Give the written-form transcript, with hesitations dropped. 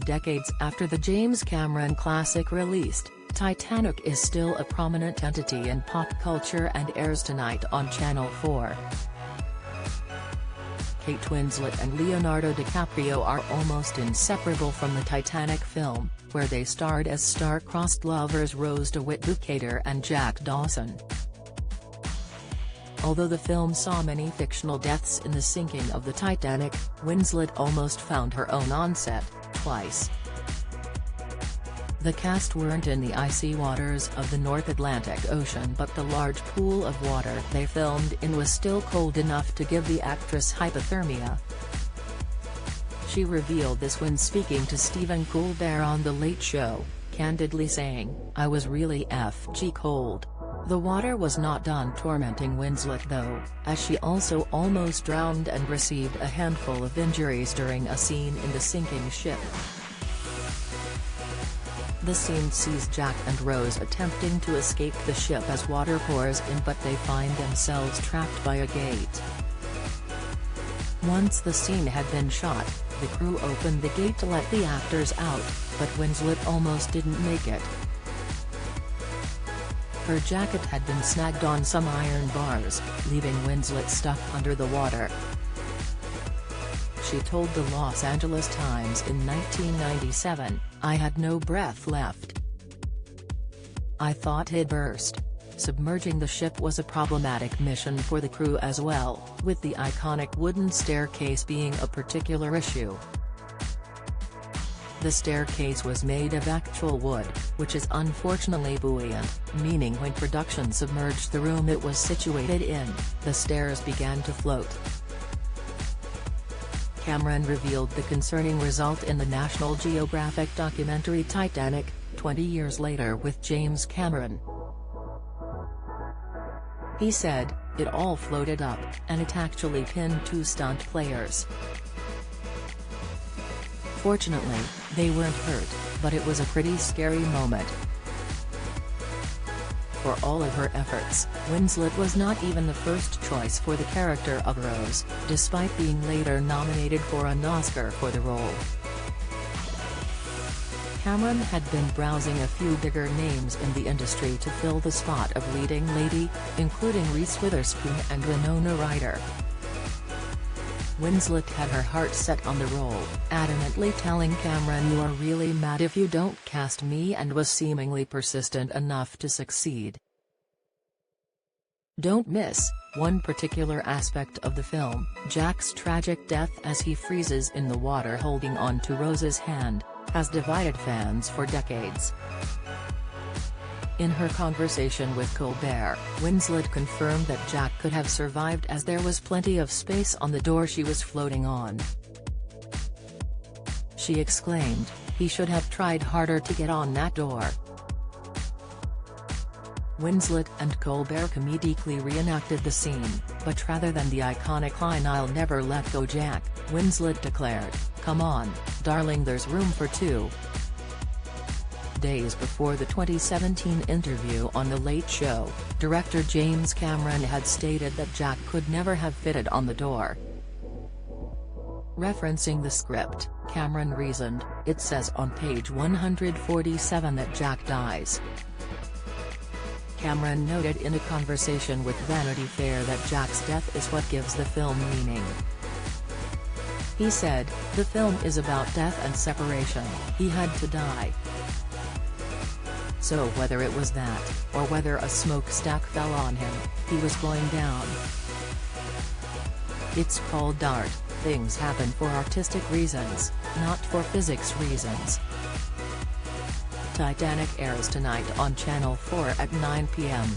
decades after the James Cameron classic released, Titanic is still a prominent entity in pop culture and airs tonight on Channel 4. Kate Winslet and Leonardo DiCaprio are almost inseparable from the Titanic film, where they starred as star-crossed lovers Rose DeWitt Bukater and Jack Dawson. Although the film saw many fictional deaths in the sinking of the Titanic, Winslet almost found her own on set, twice. The cast weren't in the icy waters of the North Atlantic Ocean, but the large pool of water they filmed in was still cold enough to give the actress hypothermia. She revealed this when speaking to Stephen Colbert on The Late Show, candidly saying, "I was really FG cold." The water was not done tormenting Winslet though, as she also almost drowned and received a handful of injuries during a scene in the sinking ship. The scene sees Jack and Rose attempting to escape the ship as water pours in, but they find themselves trapped by a gate. Once the scene had been shot, the crew opened the gate to let the actors out, but Winslet almost didn't make it. Her jacket had been snagged on some iron bars, leaving Winslet stuck under the water. She told the Los Angeles Times in 1997, "I had no breath left. I thought I'd burst." Submerging the ship was a problematic mission for the crew as well, with the iconic wooden staircase being a particular issue. The staircase was made of actual wood, which is unfortunately buoyant, meaning when production submerged the room it was situated in, the stairs began to float. Cameron revealed the concerning result in the National Geographic documentary Titanic, 20 years later with James Cameron. He said, "It all floated up, and it actually pinned 2 stunt players. Fortunately, they weren't hurt, but it was a pretty scary moment." For all of her efforts, Winslet was not even the first choice for the character of Rose, despite being later nominated for an Oscar for the role. Cameron had been browsing a few bigger names in the industry to fill the spot of leading lady, including Reese Witherspoon and Winona Ryder. Winslet had her heart set on the role, adamantly telling Cameron, "You are really mad if you don't cast me," and was seemingly persistent enough to succeed. Don't miss one particular aspect of the film, Jack's tragic death as he freezes in the water holding on to Rose's hand, has divided fans for decades. In her conversation with Colbert, Winslet confirmed that Jack could have survived as there was plenty of space on the door she was floating on. She exclaimed, "He should have tried harder to get on that door." Winslet and Colbert comedically reenacted the scene, but rather than the iconic line "I'll never let go Jack," Winslet declared, "Come on, darling, there's room for 2. Days before the 2017 interview on The Late Show, director James Cameron had stated that Jack could never have fitted on the door. Referencing the script, Cameron reasoned, "It says on page 147 that Jack dies." Cameron noted in a conversation with Vanity Fair that Jack's death is what gives the film meaning. He said, "The film is about death and separation, he had to die. So whether it was that, or whether a smokestack fell on him, he was going down. It's called art, things happen for artistic reasons, not for physics reasons." Titanic airs tonight on Channel 4 at 9 p.m.